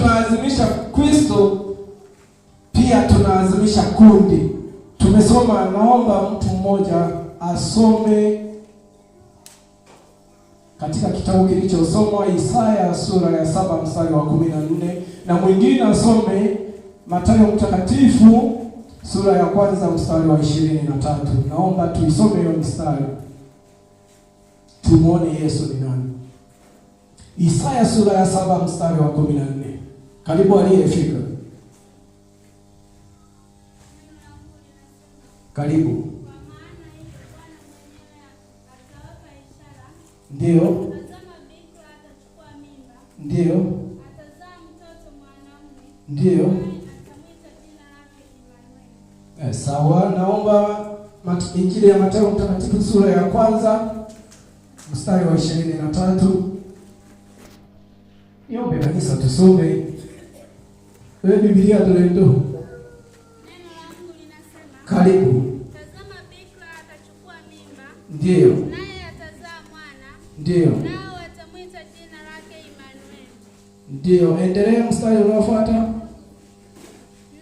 tunaazimisha Kristo, pia tunaazimisha kundi. Tumesoma, naomba mtu mmoja asome katika kitabu kilichosomwa Isaya sura ya 7 mstari wa 14, na mwingine asome Mathayo mtakatifu sura ya 1 mstari wa 23. Naomba tuisome hiyo mstari, tumuone Yesu ni nani. Isaya sura ya 7 mstari wa 14. Karibu aliyefika. Karibu. Ndio. Ndio. Atazaa mtoto mwanamume. Ndio. Atamwita jina lake Immanueli. Sawa, naomba Injili ya Mathayo mtakatifu sura ya 1 mstari wa 23. Niombe kanisa tusome. Wewe Biblia tulendo. Neno la Mungu linasema, Karibu. tazama bikira atachukua mimba. Ndio. Naye atazaa mwana. Ndio. Nao atamwita jina lake Immanueli. Ndio, endelea mstari unaofuata.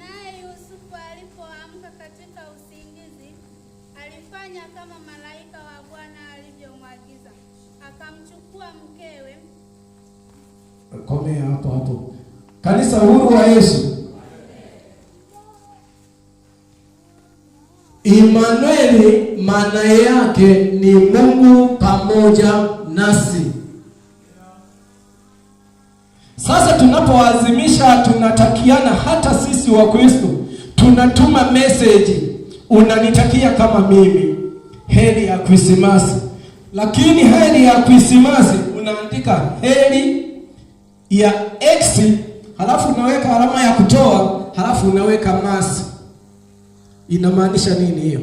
Naye Yusufu alipoamka katika usingizi, alifanya kama malaika wa Bwana alivyomwagiza. Akamchukua mkewe. Komea hapo hapo. Kanisa, uhuru wa Yesu. Immanueli maana yake ni Mungu pamoja nasi. Sasa tunapoadhimisha, tunatakiana, hata sisi wa Kristo tunatuma message, unanitakia kama mimi heri ya Krismasi. Lakini heri ya Krismasi unaandika heri ya X, halafu unaweka alama ya kutoa, halafu unaweka masi. Inamaanisha nini hiyo?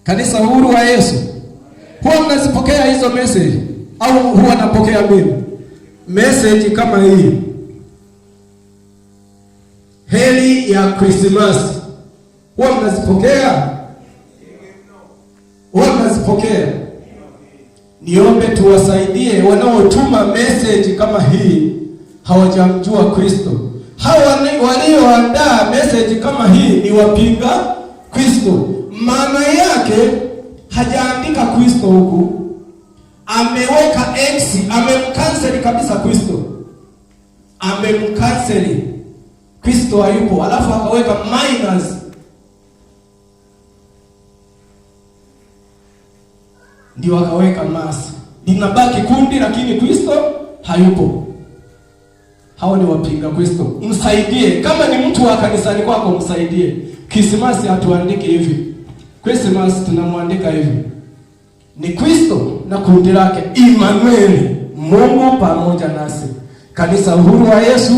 Kanisa, uhuru wa Yesu. Huwa mnazipokea hizo message au huwa napokea mimi message kama hii? Heri ya Krismasi. Huwa mnazipokea? Huwa mnazipokea? Niombe tuwasaidie wanaotuma message kama hii, hawajamjua Kristo. Hawa walioandaa message kama hii ni wapinga Kristo. Maana yake hajaandika Kristo huku, ameweka X, amemkanseli kabisa Kristo. Amemkanseli Kristo, hayupo, alafu akaweka minus. Ndio akaweka masi. Linabaki kundi, lakini Kristo hayupo. Hao ni wapinga Kristo. Msaidie. Kama ni mtu wa kanisani kwako, msaidie. Krismasi hatuandiki hivi. Krismasi tunamwandika hivi: ni Kristo na kundi lake Immanueli, Mungu pamoja nasi. Kanisa, uhuru wa Yesu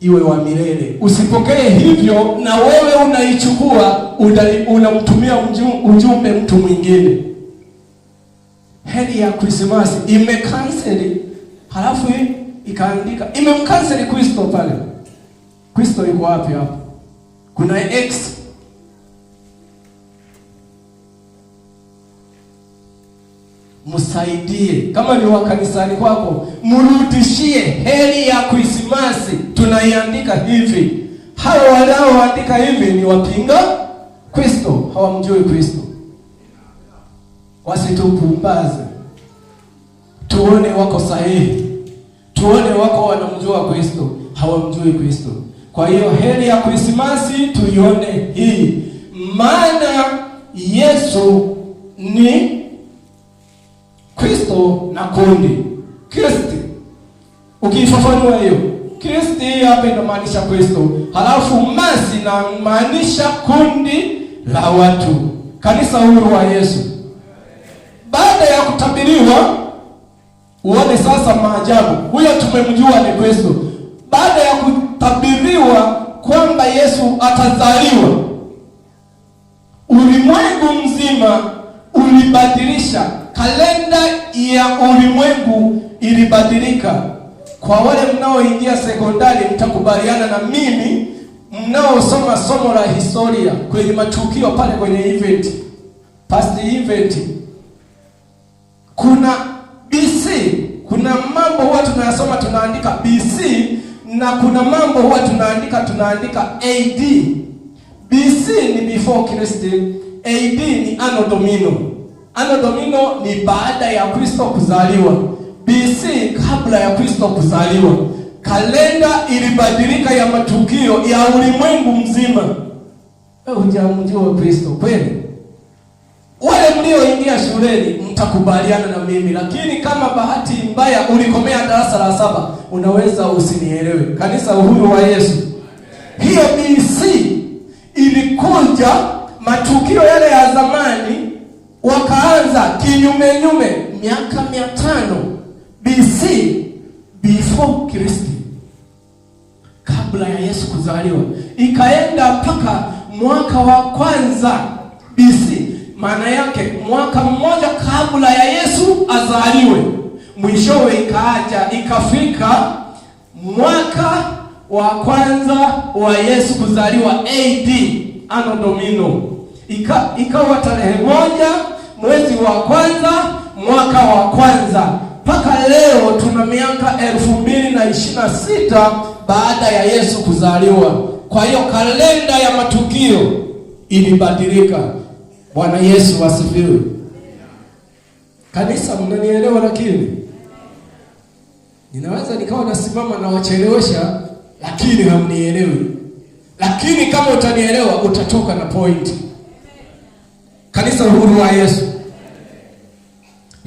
iwe wa milele. Usipokee hivyo na wewe unaichukua, unamtumia ujumbe mtu mwingine. Heri ya Krismasi imekanseli, halafu ikaandika imemkanseli Kristo pale. Kristo yuko wapi hapo? Kuna X. Msaidie. Kama ni wa kanisani kwako, mrudishie heri ya Krismasi. Tunaiandika hivi. Hao wanaoandika hivi ni wapinga Kristo, hawamjui Kristo. Wasitupumbaze. Tuone wako sahihi, tuone wako wanamjua Kristo, hawamjui Kristo. Kwa hiyo heri ya Krismasi tuione hii, maana Yesu ni Kristo na kundi. Kristi, ukifafanua hiyo Kristi hapa inamaanisha Kristo, halafu masi inamaanisha kundi la watu. Kanisa, uhuru wa Yesu. Baada ya kutabiriwa, uone sasa maajabu. Huyo tumemjua ni Kristo. Baada ya kutabiriwa kwamba Yesu atazaliwa, ulimwengu mzima ulibadilisha. Kalenda ya ulimwengu ilibadilika. Kwa wale mnaoingia sekondari mtakubaliana na mimi, mnaosoma somo la historia kwenye matukio pale kwenye event, past event, kuna BC, kuna mambo huwa tunayasoma tunaandika BC, na kuna mambo huwa tunaandika AD. BC ni before Christ, AD ni Anno Domini. Anno Domini ni baada ya Kristo kuzaliwa, BC kabla ya Kristo kuzaliwa. Kalenda ilibadilika ya matukio ya ulimwengu mzima. Hujamjua Kristo kweli? Wale mlioingia shuleni mtakubaliana na mimi, lakini kama bahati mbaya ulikomea darasa la 7, unaweza usinielewe. Kanisa Uhuru wa Yesu. Hiyo BC ilikuja, matukio yale ya zamani wakaanza kinyume miaka 500 BC, before Christ, kabla ya Yesu kuzaliwa, ikaenda mpaka mwaka wa kwanza BC. Maana yake mwaka mmoja kabla ya Yesu azaliwe. Mwishowe ikafika mwaka wa kwanza wa Yesu kuzaliwa, AD, Anno Domini. Ikawa tarehe 1 mwezi wa kwanza mwaka wa kwanza. Mpaka leo tuna miaka 2026 baada ya Yesu kuzaliwa. Kwa hiyo kalenda ya matukio ilibadilika. Bwana Yesu asifiwe. Kanisa, mnanielewa? Lakini ninaweza nikawa nasimama na wachelewesha, lakini hamnielewi. Lakini kama utanielewa utatoka na point. Kanisa Uhuru wa Yesu.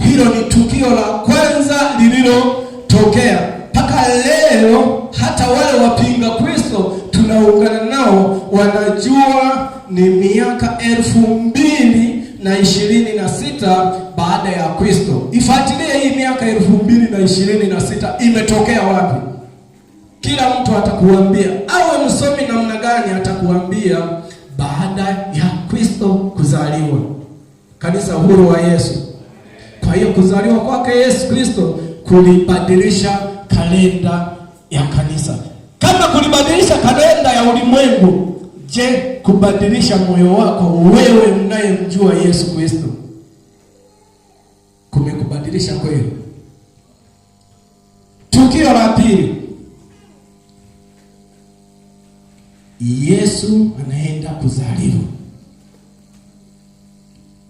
Hilo ni tukio la kwanza lililotokea. Mpaka leo hata wale wapinga Kristo tunaungana nao wanajua ni miaka 2026 baada ya Kristo. Ifuatilie hii miaka 2026 imetokea wapi? Kila mtu atakuambia, awe msomi namna gani, atakuambia baada ya Kristo kuzaliwa. Kanisa Uhuru wa Yesu. Kwa hiyo kuzaliwa kwake Yesu Kristo kulibadilisha kalenda ya kanisa. Kama kulibadilisha kalenda ya ulimwengu, je, kubadilisha moyo wako wewe unayemjua Yesu Kristo kumekubadilisha kweli? Tukio la pili, Yesu anaenda kuzaliwa.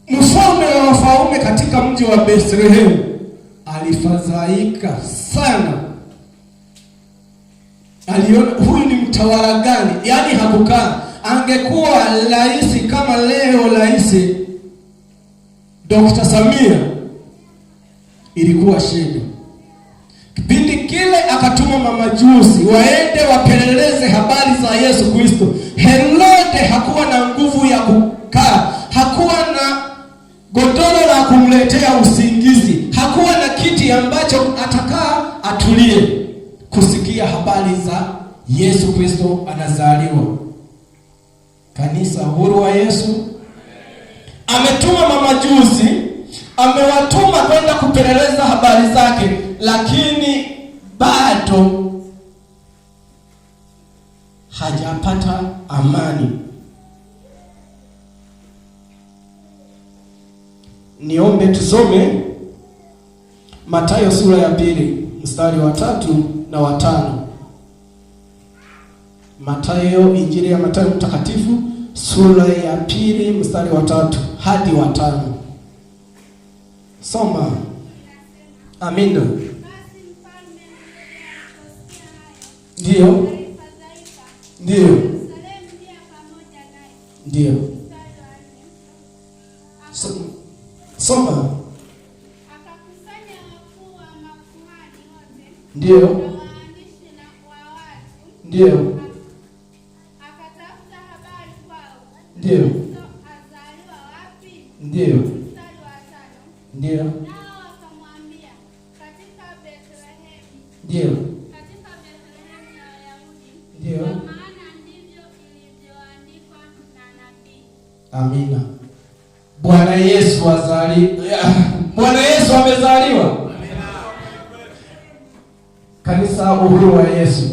Mfalme wa wafalme katika mji wa Bethlehem alifadhaika sana. Aliona huyu ni mtawala gani? Yaani hakukaa. Angekuwa rais kama leo rais Dr. Samia, ilikuwa shida. Kipindi kile akatuma mamajusi waende wapeleleze habari za Yesu Kristo. Herode hakuwa na nguvu ya kukaa, hakuwa na godoro la kumletea usingizi, hakuwa na kiti ambacho atakaa atulie kusikia habari za Yesu Kristo anazaliwa. Kanisa Uhuru wa Yesu. Ametuma mamajusi, amewatuma kwenda kupeleleza habari zake, lakini bado hajapata amani. Niombe tusome Mathayo sura ya 2 mstari wa 3 na wa 5. Mathayo, Injili ya Mathayo mtakatifu sura ya 2 mstari wa 3 hadi wa 5. Soma. Amina. Ndio. Ndio. Ndio. Soma. Akakusanya wakuu wa makuhani wote. Ndio. Na waandishi na wa watu. Ndio. Akatafuta habari kwao. Ndio. Azaliwa wapi? Ndio. Mstari wa 5. Ndio. Nao wakamwambia, katika Bethlehem. Ndio. Katika Bethlehem ya Wayahudi. Ndio. Kwa maana ndivyo ilivyoandikwa na nabii. Amina. Bwana Yesu Bwana Yesu amezaliwa. Kanisa Uhuru wa Yesu.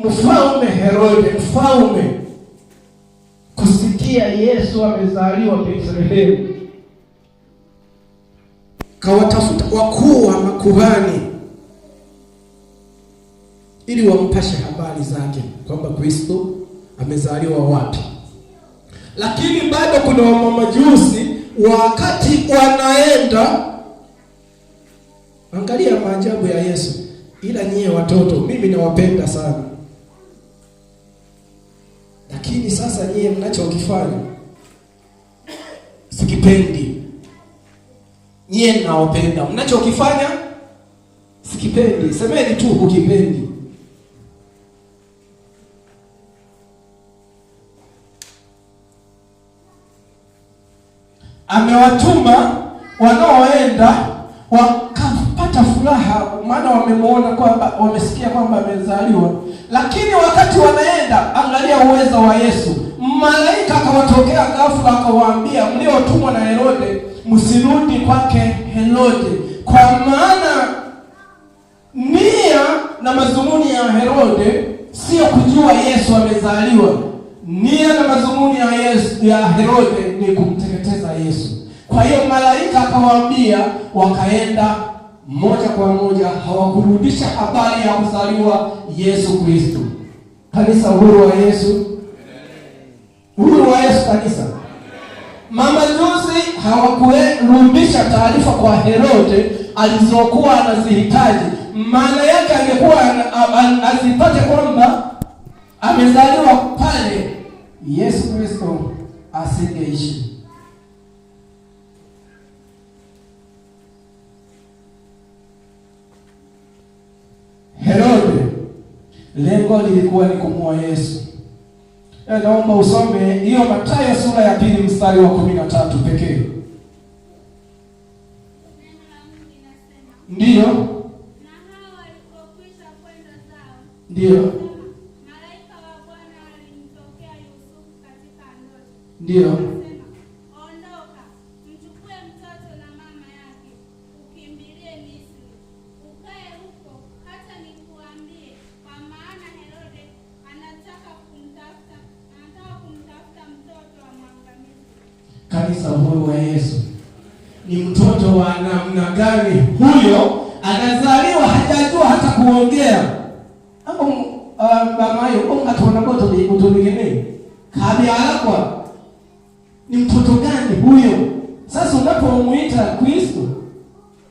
mfalme Herode, mfalme, kusikia Yesu amezaliwa Bethlehemu, kawatafuta wakuu wa makuhani ili wampashe habari zake kwamba Kristo amezaliwa wapi. Lakini bado kuna wamamajusi, wakati wanaenda, angalia maajabu ya Yesu. Ila nyie watoto, mimi nawapenda sana, lakini sasa nyie mnachokifanya sikipendi. Nyie nawapenda, mnachokifanya sikipendi. Semeni tu ukipendi. Amewatuma wanaoenda wakapata furaha, maana wamemwona kwamba, wamesikia kwamba amezaliwa. Lakini wakati wanaenda, angalia uwezo wa Yesu. Malaika akawatokea ghafla, akawaambia, mliotumwa na Herode msirudi kwake Herode, kwa maana nia na mazumuni ya Herode sio kujua Yesu amezaliwa. Nia na mazumuni ya Herode ni kumteketeza Yesu. Kwa hiyo malaika akawaambia, wakaenda moja kwa moja, hawakurudisha habari ya kuzaliwa Yesu Kristo. Kanisa, uhuru wa Yesu, uhuru wa Yesu kanisa. Mamajusi hawakurudisha taarifa kwa Herode alizokuwa anazihitaji. Maana yake angekuwa azipate kwamba amezaliwa pale, Yesu Kristo asingeishi. Herode lengo lilikuwa ni kumuua Yesu. Naomba usome hiyo Mathayo sura ya 2 mstari wa 13 pekee. Ndiyo. Na hao walipokwisha kwenda zao, ndiyo, malaika wa Bwana alimtokea Yusufu katika ndoto. Ndiyo. Akasema, ondoka, mchukue mtoto na mama yake, ukimbilie Misri. Ukae huko hata nikuambie, kwa maana Herode anataka kumtafuta mtoto amwangamize. Kanisa, uhuru wa Yesu. Ni mtoto wa namna gani huyo? Anazaliwa hajajua hata kuongea. Hapo mamayo ungatona moto ni utoligene. Kabi alakwa. Ni mtoto gani huyo? Sasa unapomuita Kristo,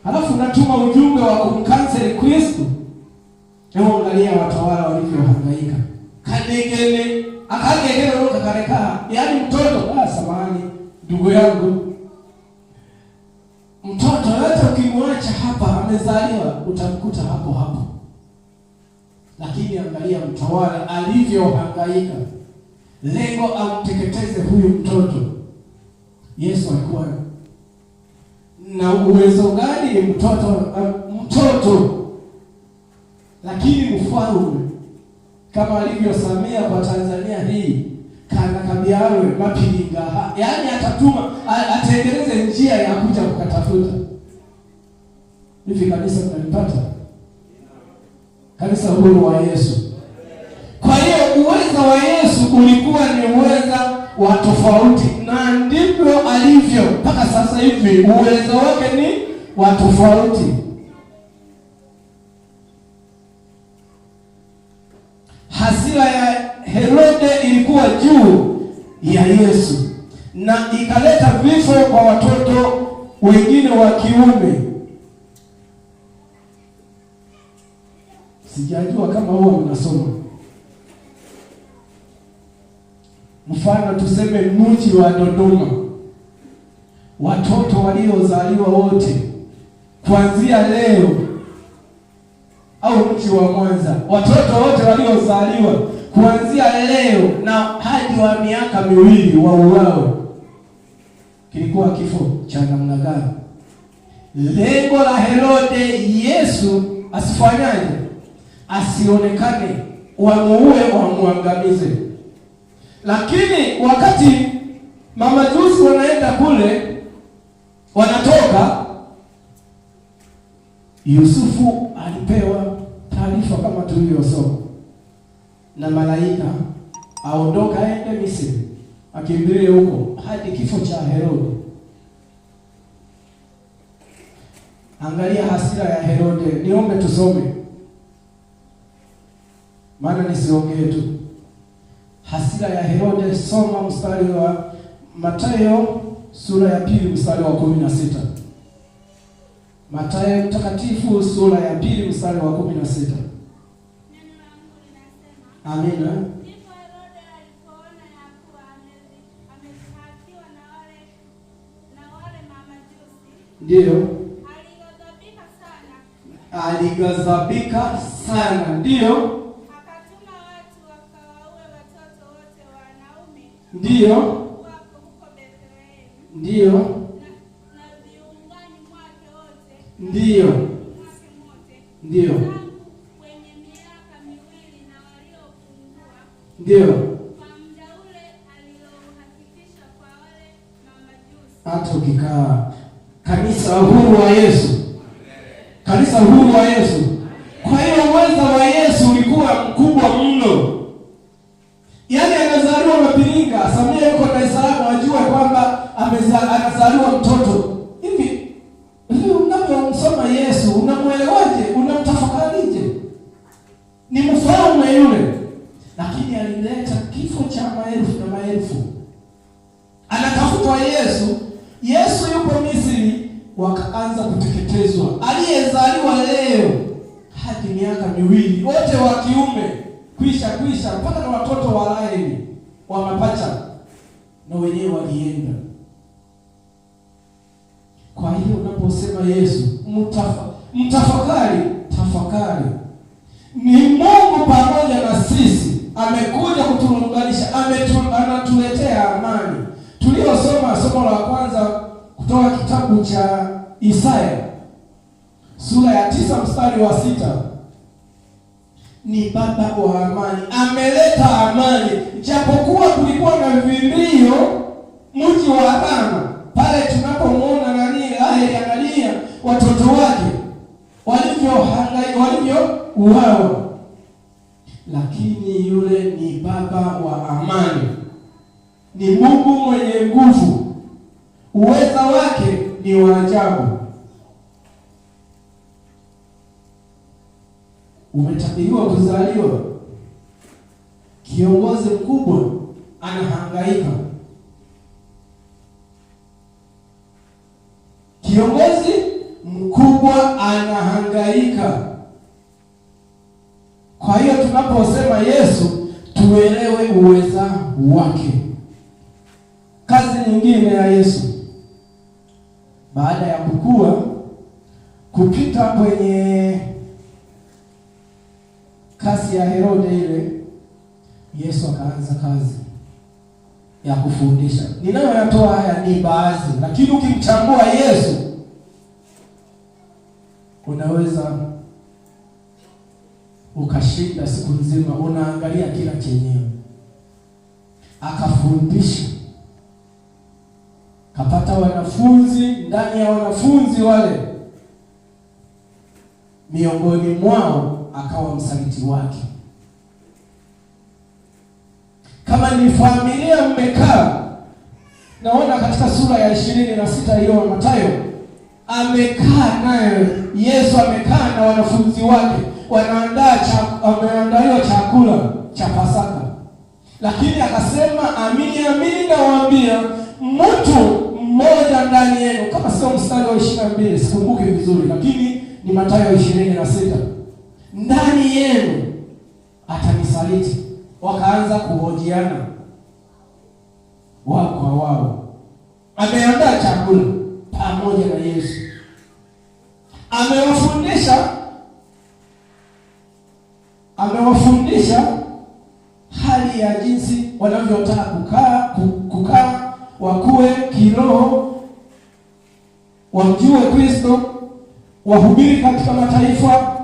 halafu unatuma ujumbe wa kumkansel Kristo. Hebu angalia watawala walivyohangaika. Kanegene, akagegene roho kareka. Yaani mtoto samahani ndugu yangu. Mtoto hata ukimwacha hapa amezaliwa utamkuta hapo hapo. Lakini angalia mtawala alivyohangaika, lengo amteketeze huyu mtoto. Yesu alikuwa na uwezo gani? Ni mtoto lakini mfalme, kama alivyosamia kwa Tanzania hii, kana kabiawe mapilinga, yaani atatuma atengeneze njia ya kuja kukatafuta. Hivi kanisa tunalipata? Kanisa, uhuru wa Yesu. Kwa hiyo uwezo wa Yesu ulikuwa ni uweza wa tofauti, na ndivyo alivyo mpaka sasa hivi. Uwezo wake ni wa tofauti. Hasira ya Herode ilikuwa juu ya Yesu na ikaleta vifo kwa watoto wengine wa kiume. Sijajua kama huwa mnasoma. Mfano tuseme mji wa Dodoma, watoto waliozaliwa wote kuanzia leo, au mji wa Mwanza, watoto wote waliozaliwa kuanzia leo na hadi wa miaka 2 wauawe. Kilikuwa kifo cha namna gani? Lengo la Herode Yesu asifanyaje? Asionekane, wamuue, wamwangamize. Lakini wakati mamajusi wanaenda kule, wanatoka, Yusufu alipewa taarifa kama tulivyosoma. na malaika aondoka aende Misri, akimbilie huko hadi kifo cha Herode. Angalia hasira ya Herode. Niombe tusome, maana nisiongee tu. Hasira ya Herode, soma mstari wa Mathayo sura ya 2 mstari wa 16. Mathayo mtakatifu sura ya 2 mstari wa 16. Neno la Mungu linasema, Amina. ndipo Herode alipoona ya kuwa amedhihakiwa na wale mamajusi, Ndiyo. alighadhabika sana, Ndiyo. akatuma watu wakawaue watoto wote wanaume Ndiyo. wako huko Bethlehemu Ndiyo. na viungani mwake wote, Ndiyo. mwake mote, Ndiyo. tangu wenye miaka miwili na waliopungua, Ndiyo. kwa muda ule aliouhakikisha kwa wale mamajusi. Hata ukikaa kanisa huru wa Yesu, kanisa huru wa Yesu. Kwa hiyo uweza wa Yesu ulikuwa mkubwa mno. Yaani anazaliwa Mapiringa, Samia yuko Dar es Salaam, wajua kwamba anazaliwa mtoto. Hivi unapomsoma Yesu, unamuelewaje? Unamtafakarije? Ni mfalme yule, lakini alileta kifo cha maelfu na maelfu. Anatafutwa Yesu. Yesu yupo Misri, wakaanza kuteketezwa. Aliyezaliwa leo hadi miaka miwili, wote wa kiume, kwisha mpaka na watoto wa Raheli wa mapacha na wenyewe walienda. Kwa hiyo unaposema Yesu, tafakari. Ni Mungu pamoja na sisi, amekuja kutuunganisha, anatuletea amani. Tuliosoma somo la kwanza kutoka kitabu cha Isaya sura ya 9 mstari wa 6. Ni baba wa amani, ameleta amani. Japokuwa kulikuwa na vilio mji wa Rama, pale tunapomwona Raheli angalia watoto wake walivyouawa, lakini yule ni baba wa amani. Ni Mungu mwenye nguvu, uweza wake ni wa ajabu. Umetabiriwa kuzaliwa kiongozi mkubwa, anahangaika. Kiongozi mkubwa anahangaika. Kwa hiyo tunaposema Yesu, tuelewe uweza wake. Kazi nyingine ya Yesu baada ya kupita kwenye kasi ya Herode ile, Yesu akaanza kazi ya kufundisha. Ninayoyatoa haya ni baadhi, lakini ukimchambua Yesu unaweza ukashinda siku nzima unaangalia kila chenyewe. Akafundisha, kapata wanafunzi. Ndani ya wanafunzi wale, miongoni mwao akawa msaliti wake. Kama ni familia mmekaa, naona katika sura ya 26 hiyo wa Mathayo, amekaa naye Yesu, amekaa na wanafunzi wake, wameandaliwa chakula cha Pasaka. Lakini akasema, amini nawaambia, mtu mmoja ndani yenu, kama sio mstari wa 22 sikumbuki vizuri, lakini ni Mathayo 26, ndani yenu atanisaliti. Wakaanza kuhojiana wao kwa wao. Ameandaa chakula pamoja na Yesu, amewafundisha hali ya jinsi wanavyotaka kukaa wakue kiroho, wamjue Kristo, wahubiri katika mataifa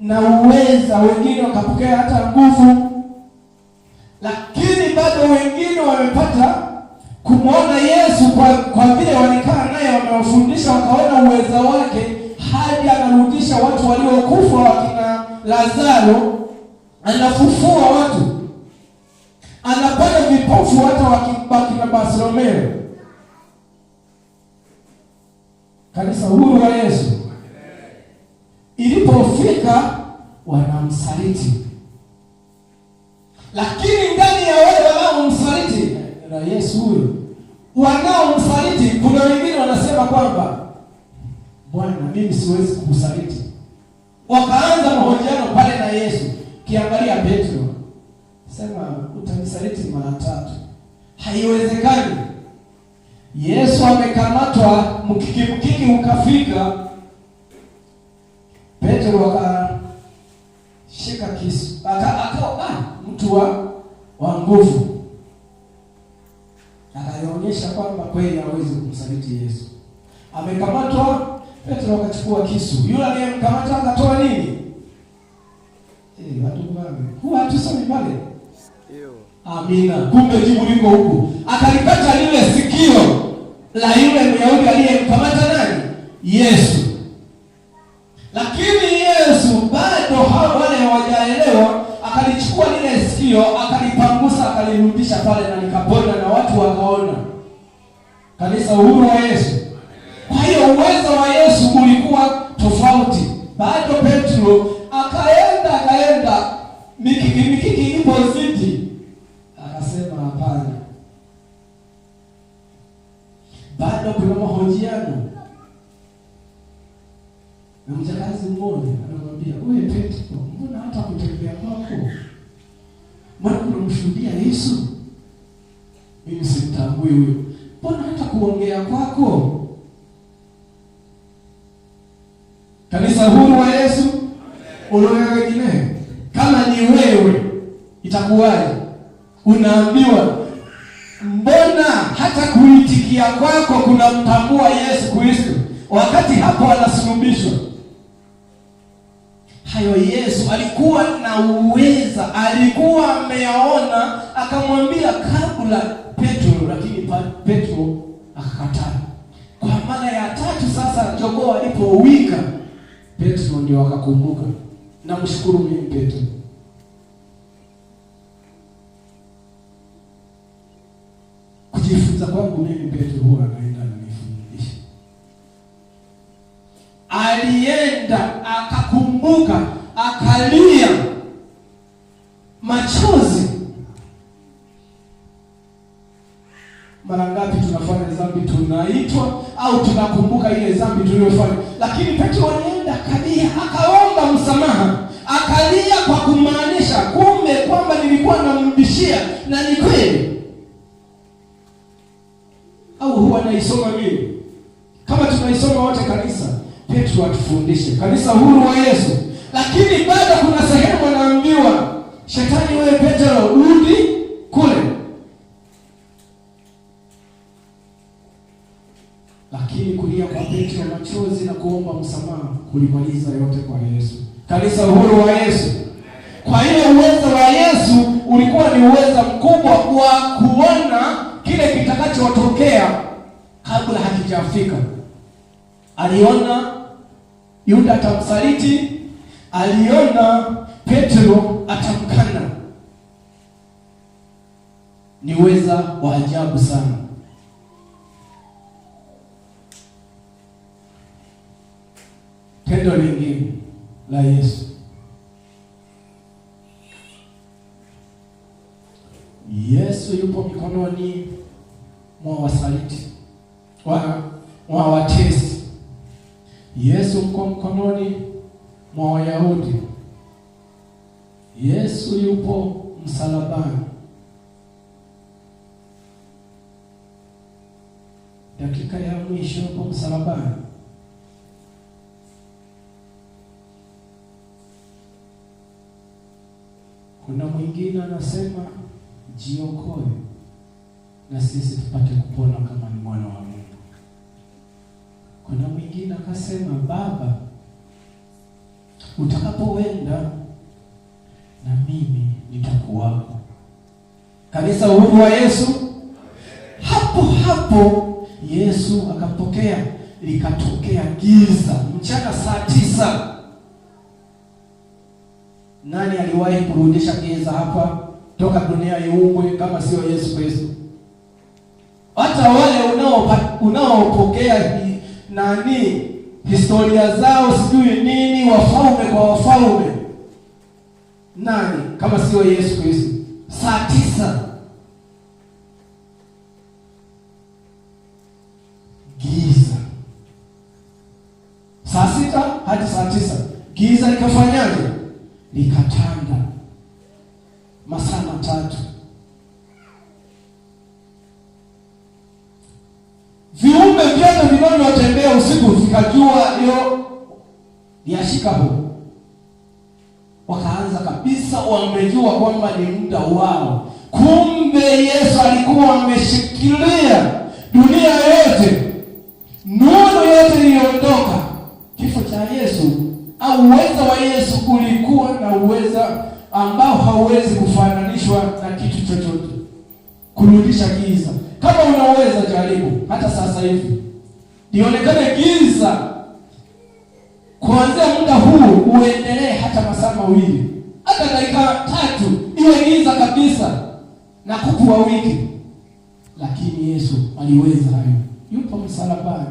na uweza. Wengine wakapokea hata nguvu, lakini bado wengine wamepata kumwona Yesu kwa vile walikaa naye, wamewafundisha, wakaona uweza wake, hadi anarudisha watu waliokufa, wakina Lazaro anafufua watu, anaponya vipofu hata wakibaki na Bartimayo. Kanisa huru wa Yesu. Ilipofika wanamsaliti, lakini ndani ya wale wanaomsaliti na Yesu huyo, wanaomsaliti kuna wengine wanasema kwamba Bwana, mimi siwezi kukusaliti. Wakaanza mahojiano pale na Yesu. Kiangalia Petro, sema utanisaliti mara 3. Haiwezekani. Yesu amekamatwa, mkiki ukafika. Petro akashika kisu. Mtu wa nguvu. Akaonyesha kwamba kweli hawezi kumsaliti Yesu. Amekamatwa, Petro akachukua kisu. Yule aliyemkamata akatoa nini? Watu wangu. Huwa hatusemi pale. Amina. Kumbe jibu liko huku. Akalikata lile sikio la yule Myahudi aliyemkamata nani? Yesu. Lakini Yesu bado hao wale hawajaelewa, akalichukua lile sikio, akalipangusa, akalirudisha pale na likapona na watu wakaona. Kanisa huru wa Yesu. Kwa hiyo uwezo wa Yesu ulikuwa tofauti. Bado Petro akaenda mikiki ipo zidi. Akasema hapana. Bado kuna mahojiano. Na mjakazi mmoja anamwambia, "Wewe Petro, mbona hata kutembea kwako? Mbona unamshuhudia Yesu? Mimi simtambui huyo. Mbona hata kuongea kwako?" Kanisa huru wa Yesu. Unaona wengine kama ni wewe itakuwaje? Unaambiwa mbona hata kuitikia kwako kunamtambua Yesu Kristo, wakati hapo anasulubishwa. Hayo Yesu alikuwa na uweza, alikuwa ameyaona, akamwambia kabla Petro, lakini Petro akakataa. Kwa mara ya 3 sasa jogoo alipowika, Petro ndio akakumbuka. Namshukuru mimi Petro. Kujifunza kwangu mimi Petro huwa anaenda ananifundisha. Alienda akakumbuka, akalia machozi. Mara ngapi tunafanya dhambi tunaitwa au tunakumbuka ile dhambi tuliyofanya, lakini Petro alienda akalia, akaomba msamaha, akalia kwa kumaanisha kumbe kwamba nilikuwa nambishia na ni kweli. Au huwa naisoma mimi? Kama tunaisoma wote kanisa, Petro atufundishe. Kanisa huru wa Yesu. Lakini bado kuna sehemu anaambiwa, shetani wewe Petro, rudi kule. Lakini kulia kwa Petro, machozi na kuomba msamaha kulimaliza yote kwa Yesu. Kanisa uhuru wa Yesu. Kwa hiyo uwezo wa Yesu ulikuwa ni uwezo mkubwa wa kuona kile kitakachotokea kabla hakijafika. Aliona Yuda atamsaliti, aliona Petro atamkana. Ni uweza wa ajabu sana. Tendo lingine la Yesu. Yesu yupo mikononi mwa wasaliti, mwa watesi. Yesu yupo mikononi mwa Wayahudi. Yesu yupo msalabani. Dakika ya mwisho yupo msalabani. Kuna mwingine anasema jiokoe na sisi tupate kupona kama ni mwana wa Mungu. Kuna mwingine akasema, Baba, utakapoenda na mimi nitakuwako. Kanisa uhuru wa Yesu. Hapo hapo Yesu akampokea, likatokea giza mchana saa 9. Nani aliwahi kurudisha giza hapa toka dunia iumbwe kama sio Yesu Kristo? Hata wale unaopokea historia zao sijui nini, wafalme kwa wafalme, nani kama sio Yesu Kristo? Saa 9 giza, saa 6 hadi saa 9 giza likafanyaje? Likatanda masaa 3. Viumbe vyote vinavyotembea usiku vikajua hiyo liashika huko, wakaanza kabisa, wamejua kwamba ni muda wao. Kumbe Yesu alikuwa ameshikilia dunia yote, nuru yote iliondoka. Kifo cha Yesu au uweza wa Yesu ulikuwa na uweza ambao hauwezi kufananishwa na kitu chochote, kurudisha giza. Kama unaweza jaribu hata sasa hivi lionekane giza, kuanzia muda huu uendelee hata masaa 2, hata dakika 3 iwe giza kabisa na kuku wa wiki, lakini Yesu aliweza hayo. Yupo msalabani.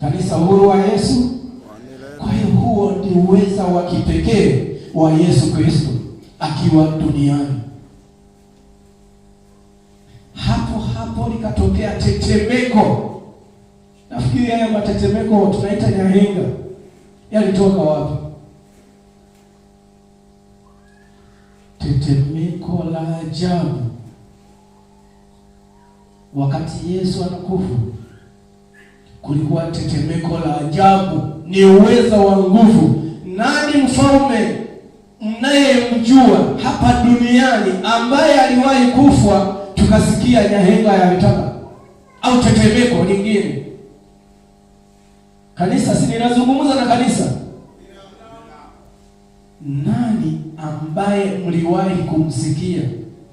Kanisa huru wa Yesu. Kwa hiyo huo ndio uweza wa kipekee wa Yesu Kristo akiwa duniani. Hapo likatokea tetemeko. Nafikiri haya matetemeko tunaita nyahenga. Yalitoka wapi? Tetemeko la ajabu. Wakati Yesu anakufa, kulikuwa tetemeko la ajabu. Ni uweza wa nguvu. Nani mfalme mnayemjua hapa duniani ambaye aliwahi kufa tukasikia nyahenga ya vitaka au tetemeko lingine? Kanisa, si ninazungumza na kanisa. Nani ambaye mliwahi kumsikia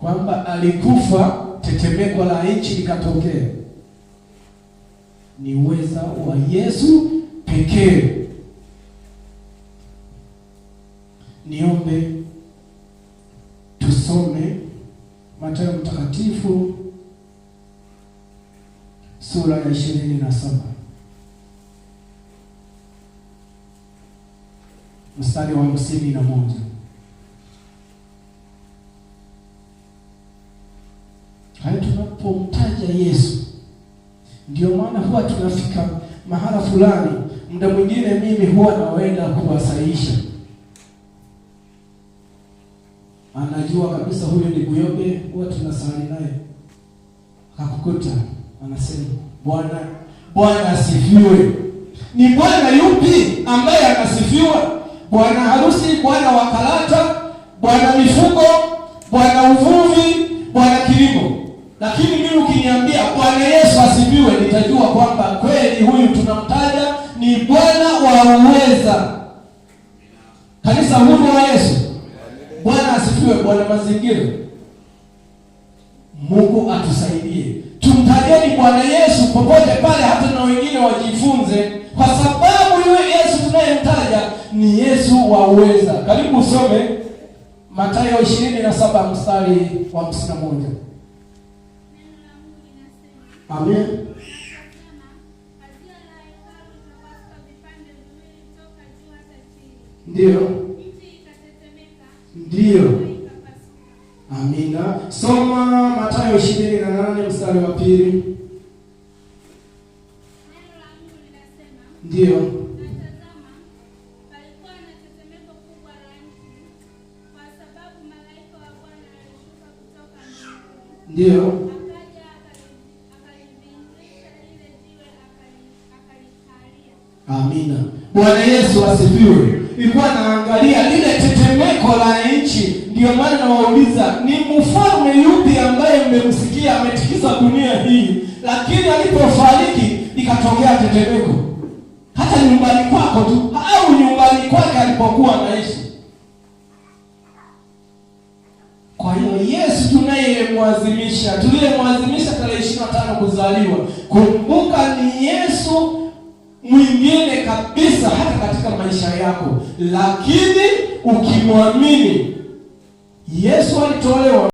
kwamba alikufa tetemeko la nchi likatokea? Ni uweza wa Yesu pekee. Niombe tusome Mathayo mtakatifu sura ya 27 mstari wa 51. Hayo tunapomtaja Yesu, ndio maana huwa tunafika mahala fulani, muda mwingine mimi huwa naenda kuwasaisha. Anajua kabisa huyo ni Buyobe, huwa tunasali naye. Akakukuta anasema Bwana asifiwe. Ni Bwana yupi ambaye anasifiwa? Bwana harusi, Bwana wa karata, Bwana mifugo, Bwana uvuvi, Bwana kilimo. Lakini mimi ukiniambia Bwana Yesu asifiwe, nitajua kwamba kweli huyu tunamtaja ni Bwana wa uweza. Kanisa huru wa Yesu. Bwana asifiwe. Bwana mazingira. Mungu atusaidie. Tumtajeni Bwana Yesu popote pale, hata na wengine wajifunze, kwa sababu yule Yesu tunayemtaja ni Yesu wa uweza. Karibu usome Mathayo 27 mstari wa 51. Amen. Ndio. Amina. Soma Mathayo 28 mstari wa 2. Ndio. Natazama, palikuwa na tetemeko kubwa la nchi, kwa sababu malaika wa Bwana alishuka kutoka mbinguni. Ndio. Akaja akalivingirisha lile jiwe akalikalia. Amina. Bwana Yesu asifiwe. Nilikuwa naangalia lile tetemeko la nchi, ndio maana nawauliza ni mfalme yupi ambaye mmemsikia ametikisa dunia hii, lakini alipofariki ikatokea tetemeko? Hata nyumbani kwako tu au nyumbani kwake alipokuwa anaishi. Kwa hiyo Yesu tuliyemwadhimisha tarehe 25 kuzaliwa, kumbuka ni Yesu mwingine kabisa kabisa hata katika maisha yako, lakini ukimwamini Yesu alitolewa